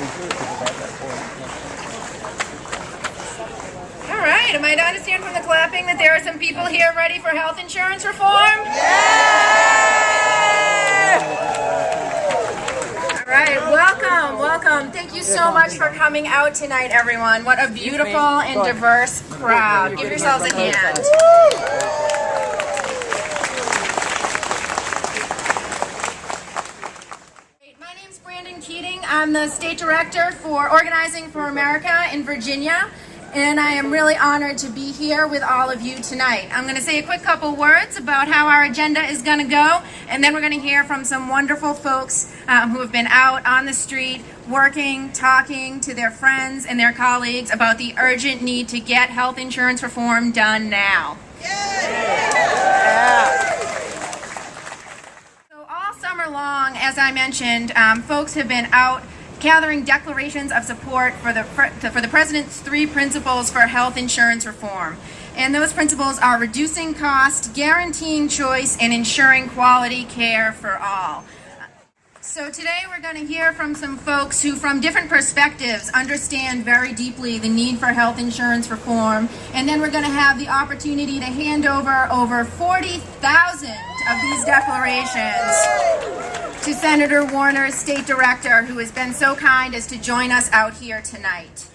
All right, am I to understand from the clapping that there are some people here ready for health insurance reform? All right, welcome. Thank you so much for coming out tonight, everyone. What a beautiful and diverse crowd. Give yourselves a hand. I'm the State Director for Organizing for America in Virginia, and I am really honored to be here with all of you tonight. I'm going to say a quick couple words about how our agenda is going to go, and then we're going to hear from some wonderful folks who have been out on the street working, talking to their friends and their colleagues about the urgent need to get health insurance reform done now. Summer long, as I mentioned, folks have been out gathering declarations of support for the President's 3 principles for health insurance reform. And those principles are reducing cost, guaranteeing choice, and ensuring quality care for all. So today we're going to hear from some folks who, from different perspectives, understand very deeply the need for health insurance reform. And then we're going to have the opportunity to hand over 40,000 of these declarations to Senator Warner's State Director, who has been so kind as to join us out here tonight.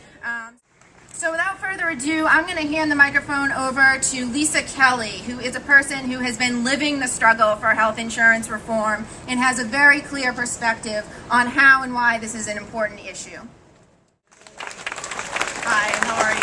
So without further ado, I'm going to hand the microphone over to Lisa Kelly, who is a person who has been living the struggle for health insurance reform and has a very clear perspective on how and why this is an important issue. Hi, how are you?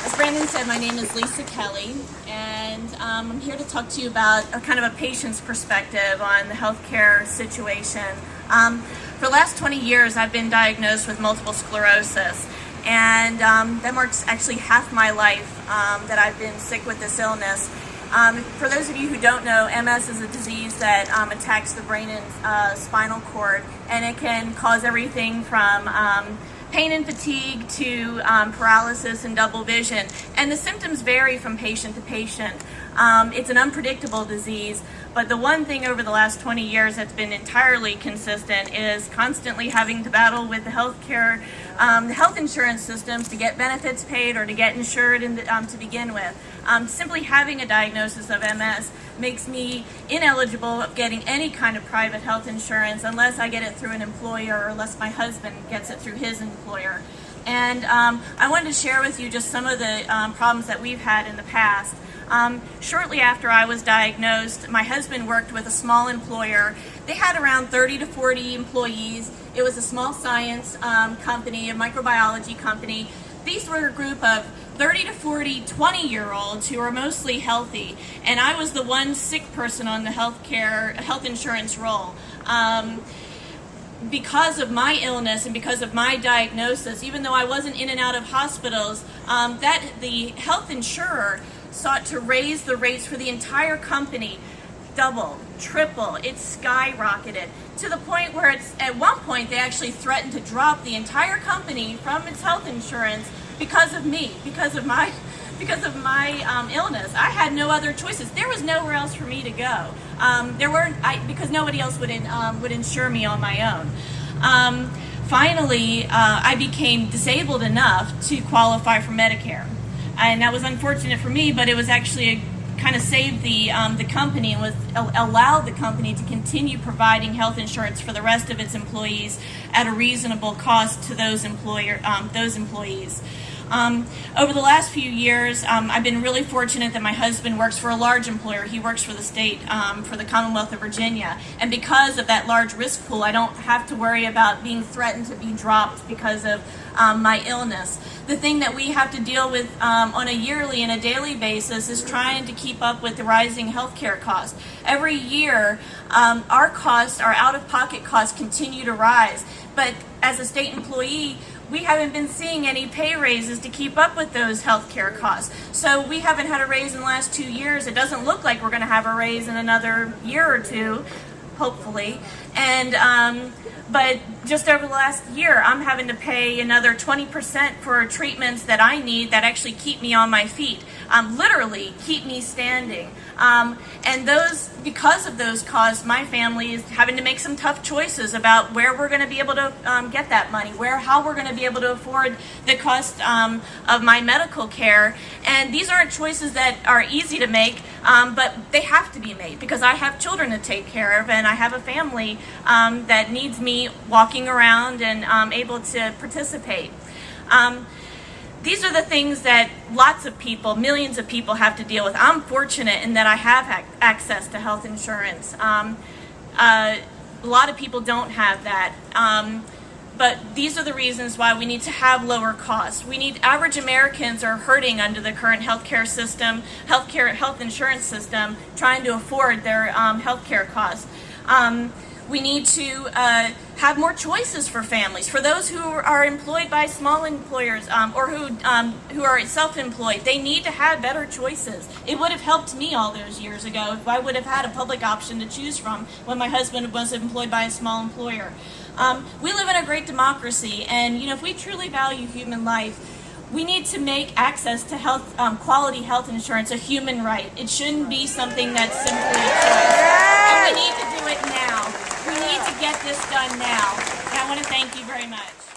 As Brandon said, my name is Lisa Kelly, and I'm here to talk to you about a kind of a patient's perspective on the healthcare situation. For the last 20 years, I've been diagnosed with multiple sclerosis, and that marks actually half my life that I've been sick with this illness. For those of you who don't know, MS is a disease that attacks the brain and spinal cord, and it can cause everything from pain and fatigue to paralysis and double vision. And the symptoms vary from patient to patient. It's an unpredictable disease, but the one thing over the last 20 years that's been entirely consistent is constantly having to battle with the the health insurance systems to get benefits paid or to get insured to begin with. Simply having a diagnosis of MS makes me ineligible of getting any kind of private health insurance unless I get it through an employer or unless my husband gets it through his employer. And I wanted to share with you just some of the problems that we've had in the past. Shortly after I was diagnosed, my husband worked with a small employer. They had around 30 to 40 employees. It was a small science company, a microbiology company. These were a group of 30 to 40 20-year-olds who are mostly healthy, and I was the one sick person on the health insurance roll. Because of my illness and because of my diagnosis, even though I wasn't in and out of hospitals, the health insurer sought to raise the rates for the entire company, double, triple. It skyrocketed to the point where at one point they actually threatened to drop the entire company from its health insurance because of me, because of my illness. I had no other choices. There was nowhere else for me to go. Because nobody else would insure me on my own. Finally, I became disabled enough to qualify for Medicare, and that was unfortunate for me. But it was actually kind of saved the company and allowed the company to continue providing health insurance for the rest of its employees at a reasonable cost to those employees. Over the last few years, I've been really fortunate that my husband works for a large employer. He works for the state, for the Commonwealth of Virginia. And because of that large risk pool, I don't have to worry about being threatened to be dropped because of my illness. The thing that we have to deal with on a yearly and a daily basis is trying to keep up with the rising healthcare costs. Every year, our out-of-pocket costs continue to rise. But as a state employee, we haven't been seeing any pay raises to keep up with those healthcare costs. So we haven't had a raise in the last 2 years. It doesn't look like we're going to have a raise in another year or two, hopefully. And But just over the last year, I'm having to pay another 20% for treatments that I need that actually keep me on my feet, literally keep me standing. And because of those costs, my family is having to make some tough choices about where we're going to be able to get that money, how we're going to be able to afford the cost of my medical care. And these aren't choices that are easy to make, but they have to be made because I have children to take care of and I have a family that needs me walking around and able to participate. These are the things that lots of people, millions of people have to deal with. I'm fortunate in that I have access to health insurance. A lot of people don't have that. But these are the reasons why we need to have lower costs. Average Americans are hurting under the current healthcare system, health insurance system, trying to afford their healthcare costs. We need to have more choices for families. For those who are employed by small employers or who are self-employed, they need to have better choices. It would have helped me all those years ago if I would have had a public option to choose from when my husband was employed by a small employer. We live in a great democracy, and if we truly value human life, we need to make access to quality health insurance a human right. It shouldn't be something that's simply a choice. And we need to do it now. We need to get this done now. And I want to thank you very much.